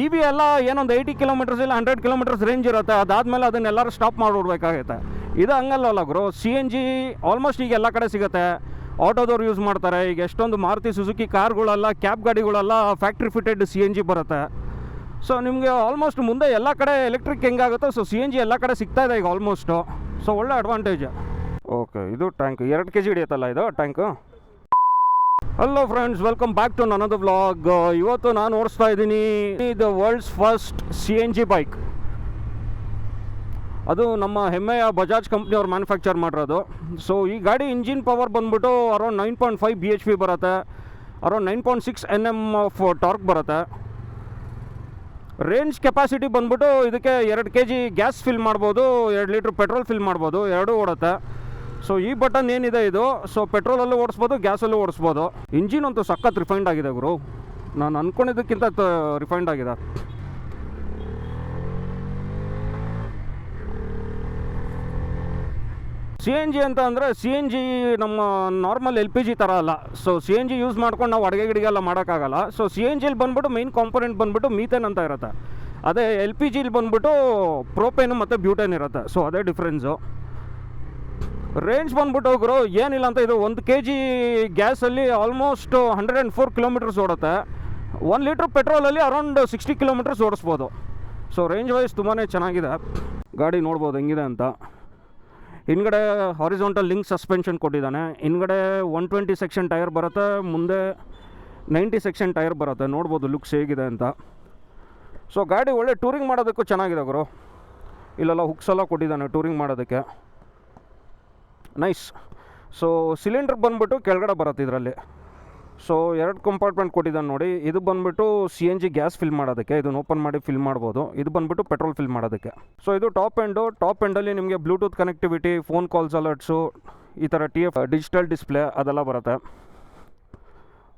E V ಎಲ್ಲ ಏನೊಂದು 80 kilometres ಇಲ್ಲ 100 ಕಿಲೋಮೀಟರ್ಸ್ ರೇಂಜ್ ಇರುತ್ತೆ, ಅದಾದಮೇಲೆ ಅದನ್ನೆಲ್ಲರೂ ಸ್ಟಾಪ್ ಮಾಡಿಬಿಡ್ಬೇಕಾಗುತ್ತೆ. ಇದು ಹಂಗಲ್ಲ ಗುರು. ಸಿ ಎನ್ ಜಿ ಆಲ್ಮೋಸ್ಟ್ ಈಗ ಎಲ್ಲ ಕಡೆ ಸಿಗುತ್ತೆ, ಆಟೋದವ್ರು ಯೂಸ್ ಮಾಡ್ತಾರೆ. ಈಗ ಎಷ್ಟೊಂದು ಮಾರುತಿ ಸುಜುಕಿ ಕಾರ್ಗಳೆಲ್ಲ, ಕ್ಯಾಬ್ ಗಾಡಿಗಳೆಲ್ಲ factory fitted C N G ಬರುತ್ತೆ. ಸೊ ನಿಮಗೆ ಆಲ್ಮೋಸ್ಟ್ ಮುಂದೆ ಎಲ್ಲ ಕಡೆ ಎಲೆಕ್ಟ್ರಿಕ್ ಹೆಂಗಾಗುತ್ತೋ, ಸೊ ಸಿ ಎನ್ ಜಿ ಎಲ್ಲ ಕಡೆ ಸಿಗ್ತಾ ಇದೆ ಈಗ ಆಲ್ಮೋಸ್ಟು. ಸೊ ಒಳ್ಳೆ ಅಡ್ವಾಂಟೇಜ್. ಓಕೆ, ಇದು ಟ್ಯಾಂಕ್ 2 kg ಹಿಡಿಯುತ್ತಲ್ಲ ಇದು tank. Hello friends, welcome back to ನನ್ನದು ವ್ಲಾಗ್. ಇವತ್ತು ನಾನು ಓಡಿಸ್ತಾ ಇದ್ದೀನಿ the world's first C N G bike. ಅದು ನಮ್ಮ ಹೆಮ್ಮೆಯ ಬಜಾಜ್ ಕಂಪ್ನಿಯವ್ರು ಮ್ಯಾನುಫ್ಯಾಕ್ಚರ್ ಮಾಡಿರೋದು. ಸೊ ಈ ಗಾಡಿ ಇಂಜಿನ್ ಪವರ್ ಬಂದ್ಬಿಟ್ಟು ಅರೌಂಡ್ 9.5 BHP ಬರುತ್ತೆ, ಅರೌಂಡ್ 9.6 Nm ಆಫ್ ಟಾರ್ಕ್ ಬರುತ್ತೆ. ರೇಂಜ್ ಕೆಪಾಸಿಟಿ ಬಂದ್ಬಿಟ್ಟು ಇದಕ್ಕೆ 2 kg ಗ್ಯಾಸ್ ಫಿಲ್ ಮಾಡ್ಬೋದು, 2 ಲೀಟ್ರ್ ಪೆಟ್ರೋಲ್ ಫಿಲ್ ಮಾಡ್ಬೋದು, ಎರಡೂ ಓಡುತ್ತೆ. ಸೊ ಈ ಬಟನ್ ಏನಿದೆ ಇದು, ಸೊ ಪೆಟ್ರೋಲಲ್ಲೂ ಓಡಿಸ್ಬೋದು, ಗ್ಯಾಸಲ್ಲೂ ಓಡಿಸ್ಬೋದು. ಇಂಜಿನ್ ಅಂತೂ ಸಖತ್ ರಿಫೈನ್ಡ್ ಆಗಿದೆ ಗುರು, ನಾನು ಅಂದ್ಕೊಂಡಿದ್ದಕ್ಕಿಂತ ರಿಫೈನ್ಡ್ ಆಗಿದೆ. ಸಿ ಎನ್ ಜಿ ಅಂತ ಅಂದರೆ ಸಿ ಎನ್ ಜಿ ನಮ್ಮ ನಾರ್ಮಲ್ ಎಲ್ ಪಿ ಜಿ ಥರ ಅಲ್ಲ. So C N G use ಮಾಡ್ಕೊಂಡು ನಾವು ಅಡುಗೆ ಗಿಡಿಗೆಲ್ಲ ಮಾಡೋಕ್ಕಾಗಲ್ಲ. ಸೊ ಸಿ ಎನ್ ಜಿಲಿ ಬಂದ್ಬಿಟ್ಟು ಮೇನ್ ಕಾಂಪೊನೆಂಟ್ ಬಂದ್ಬಿಟ್ಟು ಮೀಥೇನ್ ಅಂತ ಇರುತ್ತೆ. ಅದೇ ಎಲ್ ಪಿ ಜಿಲಿ ಬಂದ್ಬಿಟ್ಟು ಪ್ರೋಪೇನು ಮತ್ತು ಬ್ಯೂಟೇನ್ ಇರುತ್ತೆ. ಸೊ ಅದೇ ಡಿಫ್ರೆನ್ಸು. ರೇಂಜ್ ಬಂದ್ಬಿಟ್ಟು ಹೋಗ್ರು ಏನಿಲ್ಲ ಅಂತ ಇದು 1 kg ಗ್ಯಾಸಲ್ಲಿ ಆಲ್ಮೋಸ್ಟ್ 104 ಕಿಲೋಮೀಟರ್ಸ್ ಓಡುತ್ತೆ. 1 ಲೀಟ್ರ್ ಪೆಟ್ರೋಲಲ್ಲಿ ಅರೌಂಡ್ 60 ಕಿಲೋಮೀಟರ್ಸ್ ಓಡಿಸ್ಬೋದು. ಸೊ ರೇಂಜ್ ವೈಸ್ ತುಂಬಾ ಚೆನ್ನಾಗಿದೆ. ಗಾಡಿ ನೋಡ್ಬೋದು ಹೆಂಗಿದೆ ಅಂತ. ಹಿಂದ್ಗಡೆ ಹಾರಿಜಾಂಟಲ್ ಲಿಂಕ್ ಸಸ್ಪೆನ್ಷನ್ ಕೊಟ್ಟಿದ್ದಾನೆ. ಹಿಂದ್ಗಡೆ 120 ಸೆಕ್ಷನ್ ಟೈರ್ ಬರುತ್ತೆ, ಮುಂದೆ 90 ಸೆಕ್ಷನ್ ಟೈರ್ ಬರುತ್ತೆ. ನೋಡ್ಬೋದು ಲುಕ್ಸ್ ಹೇಗಿದೆ ಅಂತ. ಸೊ ಗಾಡಿ ಒಳ್ಳೆ ಟೂರಿಂಗ್ ಮಾಡೋದಕ್ಕೂ ಚೆನ್ನಾಗಿದೆ ಗುರು. ಇಲ್ಲೆಲ್ಲ ಹುಕ್ಸ್ ಎಲ್ಲ ಕೊಟ್ಟಿದ್ದಾನೆ ಟೂರಿಂಗ್ ಮಾಡೋದಕ್ಕೆ, ನೈಸ್. ಸೊ ಸಿಲಿಂಡ್ರ್ ಬಂದುಬಿಟ್ಟು ಕೆಳಗಡೆ ಬರುತ್ತೆ ಇದರಲ್ಲಿ. ಸೊ 2 ಕಂಪಾರ್ಟ್ಮೆಂಟ್ ಕೊಟ್ಟಿದ್ದಾನೆ ನೋಡಿ. ಇದು ಬಂದುಬಿಟ್ಟು C N G gas fill ಮಾಡೋದಕ್ಕೆ, ಇದನ್ನು ಓಪನ್ ಮಾಡಿ ಫಿಲ್ ಮಾಡ್ಬೋದು. ಇದು ಬಂದುಬಿಟ್ಟು ಪೆಟ್ರೋಲ್ ಫಿಲ್ ಮಾಡೋದಕ್ಕೆ. ಸೊ ಇದು ಟಾಪ್ ಎಂಡಲ್ಲಿ ನಿಮಗೆ ಬ್ಲೂಟೂತ್ ಕನೆಕ್ಟಿವಿಟಿ, ಫೋನ್ ಕಾಲ್ಸ್ ಅಲರ್ಟ್ಸು, ಈ ಥರ TF ಡಿಜಿಟಲ್ ಡಿಸ್ಪ್ಲೇ ಅದೆಲ್ಲ ಬರುತ್ತೆ.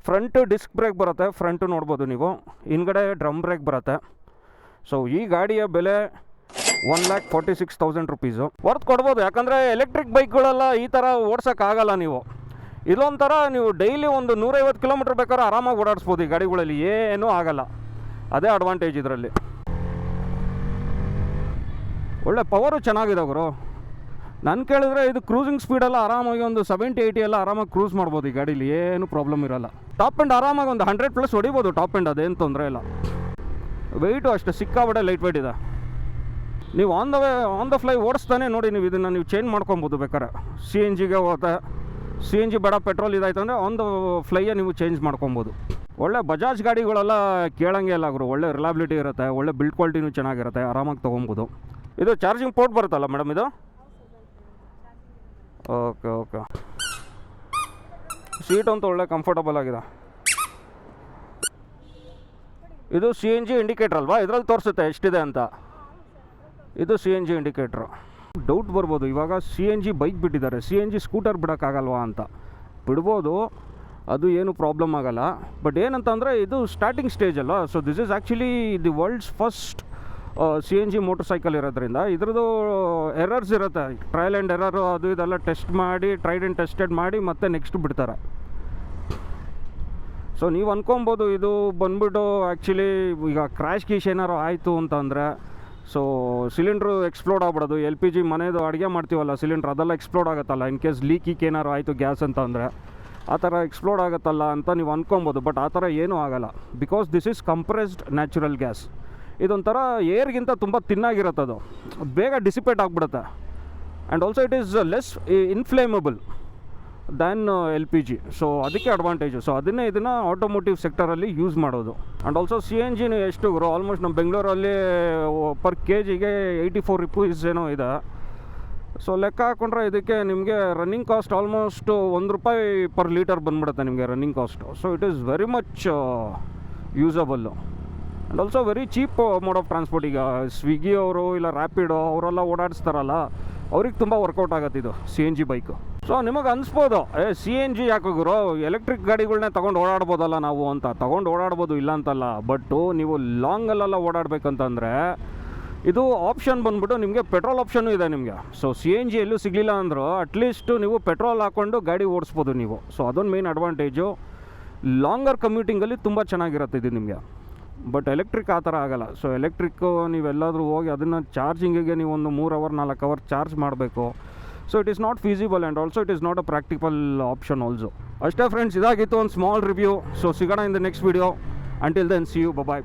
ಫ್ರಂಟ್ ಡಿಸ್ಕ್ ಬ್ರೇಕ್ ಬರುತ್ತೆ, ಫ್ರಂಟು ನೋಡ್ಬೋದು ನೀವು. ಹಿಂದ್ಗಡೆ ಡ್ರಮ್ ಬ್ರೇಕ್ ಬರುತ್ತೆ. ಸೊ ಈ ಗಾಡಿಯ ಬೆಲೆ 1,46,000 ರುಪೀಸು. ವರ್ತ್ ಕೊಡ್ಬೋದು, ಯಾಕಂದರೆ ಎಲೆಕ್ಟ್ರಿಕ್ ಬೈಕ್ಗಳೆಲ್ಲ ಈ ಥರ ಓಡ್ಸೋಕ್ಕಾಗಲ್ಲ ನೀವು. ಇದೊಂಥರ ನೀವು ಡೈಲಿ ಒಂದು 150 ಕಿಲೋಮೀಟ್ರ್ ಬೇಕಾದ್ರೆ ಆರಾಮಾಗಿ ಓಡಾಡಿಸ್ಬೋದು ಈ ಗಾಡಿಗಳಲ್ಲಿ, ಏನೂ ಆಗಲ್ಲ. ಅದೇ ಅಡ್ವಾಂಟೇಜ್ ಇದರಲ್ಲಿ. ಒಳ್ಳೆ ಪವರು ಚೆನ್ನಾಗಿದೆ ಗುರು. ನಾನು ಕೇಳಿದ್ರೆ ಇದು ಕ್ರೂಸಿಂಗ್ ಸ್ಪೀಡೆಲ್ಲ ಆರಾಮಾಗಿ ಒಂದು 70-80 ಎಲ್ಲ ಆರಾಮಾಗಿ ಕ್ರೂಸ್ ಮಾಡ್ಬೋದು ಈ ಗಾಡೀಲಿ, ಏನು ಪ್ರಾಬ್ಲಮ್ ಇರೋಲ್ಲ. ಟಾಪ್ ಎಂಡ್ ಆರಾಮಾಗಿ ಒಂದು 100+ ಹೊಡಿಬೋದು ಟಾಪ್ ಎಂಡ್, ಅದೇನು ತೊಂದರೆ ಇಲ್ಲ. ವೆಯ್ಟು ಅಷ್ಟೇ ಸಿಕ್ಕಾಬಟ್ಟೆ ಲೈಟ್ ವೆಯ್ಟ್ ಇದೆ. ನೀವು ಆನ್ ದ ಫ್ಲೈ ಓಡಿಸ್ತಾನೆ ನೋಡಿ, ನೀವು ಇದನ್ನು ಚೇಂಜ್ ಮಾಡ್ಕೊಬೋದು ಬೇಕಾರೆ. ಸಿ ಎನ್ ಜಿಗೆ ಹೋಗುತ್ತೆ, ಸಿ ಎನ್ ಜಿ ಬೇಡ ಪೆಟ್ರೋಲ್ ಇದಾಯ್ತು ಅಂದರೆ ಆನ್ ದ ಫ್ಲೈಯೇ ನೀವು ಚೇಂಜ್ ಮಾಡ್ಕೊಬೋದು. ಒಳ್ಳೆ ಬಜಾಜ್ ಗಾಡಿಗಳೆಲ್ಲ ಕೇಳಂಗೆ ಇಲ್ಲ ಗುರು, ಒಳ್ಳೆ ರಿಲಯಬಿಲಿಟಿ ಇರುತ್ತೆ, ಒಳ್ಳೆ ಬಿಲ್ಡ್ ಕ್ವಾಲಿಟಿನೂ ಚೆನ್ನಾಗಿರುತ್ತೆ, ಆರಾಮಾಗಿ ತೊಗೊಬೋದು. ಇದು ಚಾರ್ಜಿಂಗ್ ಪೋರ್ಟ್ ಬರುತ್ತಲ್ಲ ಮೇಡಮ್ ಇದು? ಓಕೆ. ಸೀಟ್ ಅಂತೂ ಒಳ್ಳೆ ಕಂಫರ್ಟಬಲ್ ಆಗಿದೆ. ಇದು ಸಿ ಎನ್ ಜಿ ಇಂಡಿಕೇಟ್ರ್ ಅಲ್ವಾ, ಇದರಲ್ಲಿ ತೋರಿಸುತ್ತೆ ಎಷ್ಟಿದೆ ಅಂತ. ಇದು C N G indicator. Doubt ಬರ್ಬೋದು, ಇವಾಗ ಸಿ ಎನ್ ಜಿ ಬೈಕ್ ಬಿಟ್ಟಿದ್ದಾರೆ, ಸಿ ಎನ್ ಜಿ ಸ್ಕೂಟರ್ ಬಿಡೋಕ್ಕಾಗಲ್ವಾ ಅಂತ. ಬಿಡ್ಬೋದು, ಅದು ಏನು ಪ್ರಾಬ್ಲಮ್ ಆಗಲ್ಲ. ಬಟ್ ಏನಂತಂದರೆ ಇದು ಸ್ಟಾರ್ಟಿಂಗ್ ಸ್ಟೇಜ್ ಅಲ್ಲ. So this is actually the world's first C N G motorcycle ಇರೋದ್ರಿಂದ ಇದ್ರದ್ದು ಎರರ್ಸ್ ಇರುತ್ತೆ, ಟ್ರಯಲ್ ಆ್ಯಂಡ್ ಎರರು, ಅದು ಇದೆಲ್ಲ ಟೆಸ್ಟ್ ಮಾಡಿ, ಟ್ರೈಡ್ ಆ್ಯಂಡ್ ಟೆಸ್ಟೆಡ್ ಮಾಡಿ ಮತ್ತೆ ನೆಕ್ಸ್ಟ್ ಬಿಡ್ತಾರೆ. ಸೊ ನೀವು ಅಂದ್ಕೊಬೋದು ಇದು ಬಂದ್ಬಿಟ್ಟು ಆ್ಯಕ್ಚುಲಿ ಈಗ ಕ್ರ್ಯಾಶ್ ಗೀಶ್ ಏನಾರು ಆಯಿತು ಅಂತಂದರೆ, ಸೊ ಸಿಲಿಂಡ್ರು ಎಕ್ಸ್ಪ್ಲೋಡ್ ಆಗ್ಬಿಡೋದು. ಎಲ್ ಪಿ ಜಿ ಮನೆಯದು ಅಡುಗೆ ಮಾಡ್ತೀವಲ್ಲ ಸಿಲಿಂಡ್ರ್, ಅದೆಲ್ಲ ಎಕ್ಸ್ಪ್ಲೋಡ್ ಆಗುತ್ತಲ್ಲ ಇನ್ ಕೇಸ್ ಲೀಕ್ ಏನಾರು ಆಯಿತು ಗ್ಯಾಸ್ ಅಂತ ಅಂದರೆ, ಆ ಥರ ಎಕ್ಸ್ಪ್ಲೋಡ್ ಆಗುತ್ತಲ್ಲ ಅಂತ ನೀವು ಅಂದ್ಕೊಬೋದು. ಬಟ್ ಆ ಥರ ಏನೂ ಆಗಲ್ಲ, because this is compressed natural gas. ಇದೊಂಥರ ಏರ್ಗಿಂತ ತುಂಬ ತಿನ್ನಾಗಿರುತ್ತೆ, ಅದು ಬೇಗ ಡಿಸಿಪೇಟ್ ಆಗಿಬಿಡುತ್ತೆ. And also it is less inflammable than L P G. So ಅದಕ್ಕೆ ಅಡ್ವಾಂಟೇಜು. ಸೊ ಇದನ್ನು ಆಟೋಮೋಟಿವ್ ಸೆಕ್ಟರಲ್ಲಿ ಯೂಸ್ ಮಾಡೋದು. ಆ್ಯಂಡ್ ಆಲ್ಸೋ ಸಿ ಎನ್ ಜಿನು ಎಷ್ಟು ಗುರು, ಆಲ್ಮೋಸ್ಟ್ ನಮ್ಮ ಬೆಂಗಳೂರಲ್ಲಿ ಪರ್ kg 84 ರೂಪೀಸ್ ಏನೋ ಇದೆ. ಸೊ ಲೆಕ್ಕ ಹಾಕ್ಕೊಂಡ್ರೆ ಇದಕ್ಕೆ ನಿಮಗೆ running cost almost ₹1 per litre ಬಂದುಬಿಡುತ್ತೆ ನಿಮಗೆ running cost. So it is very much usable. And also very cheap mode of transport. ಈಗ ಸ್ವಿಗ್ಗಿ ಅವರು ಇಲ್ಲ ರ್ಯಾಪಿಡೋ ಅವರೆಲ್ಲ ಓಡಾಡಿಸ್ತಾರಲ್ಲ, ಅವ್ರಿಗೆ ತುಂಬ ವರ್ಕೌಟ್ ಆಗುತ್ತೆ ಇದು C N G bike. So ನಿಮಗೆ ಅನಿಸ್ಬೋದು, ಸಿ ಎನ್ ಜಿ ಯಾಕೆ ಗುರು, ಎಲೆಕ್ಟ್ರಿಕ್ ಗಾಡಿಗಳನ್ನೇ ತೊಗೊಂಡು ಓಡಾಡ್ಬೋದಲ್ಲ ನಾವು ಅಂತ. ತೊಗೊಂಡು ಓಡಾಡ್ಬೋದು, ಇಲ್ಲ ಅಂತಲ್ಲ. ಬಟ್ಟು ನೀವು ಲಾಂಗಲ್ಲೆಲ್ಲ ಓಡಾಡಬೇಕಂತಂದರೆ ಇದು ಆಪ್ಷನ್ ಬಂದ್ಬಿಟ್ಟು ನಿಮಗೆ ಪೆಟ್ರೋಲ್ ಆಪ್ಷನ್ನು ಇದೆ ನಿಮಗೆ. ಸೊ ಸಿ ಎನ್ ಜಿ ಎಲ್ಲೂ ಸಿಗಲಿಲ್ಲ ಅಂದರೂ ಅಟ್ಲೀಸ್ಟು ನೀವು ಪೆಟ್ರೋಲ್ ಹಾಕ್ಕೊಂಡು ಗಾಡಿ ಓಡಿಸ್ಬೋದು ನೀವು. ಸೊ ಅದೊಂದು ಮೇನ್ ಅಡ್ವಾಂಟೇಜು. ಲಾಂಗರ್ ಕಮ್ಯೂಟಿಂಗಲ್ಲಿ ತುಂಬ ಚೆನ್ನಾಗಿರುತ್ತೆ ಇದು ನಿಮಗೆ. ಬಟ್ ಎಲೆಕ್ಟ್ರಿಕ್ ಆ ಥರ ಆಗೋಲ್ಲ. ಸೊ ಎಲೆಕ್ಟ್ರಿಕ್ಕು ನೀವೆಲ್ಲಾದರೂ ಹೋಗಿ ಅದನ್ನು ಚಾರ್ಜಿಂಗಿಗೆ ನೀವು ಒಂದು 3 ಅವರ್ 4 ಅವರ್ ಚಾರ್ಜ್ ಮಾಡಬೇಕು. So it is not feasible and also it is not a practical option also. ಅಷ್ಟೇ ಫ್ರೆಂಡ್ಸ್, ಇದಾಗಿತ್ತು ಒಂದು ಸ್ಮಾಲ್ ರಿವ್ಯೂ. ಸೊ ಸಿಗೋಣ in the next video. Until then see you, bye.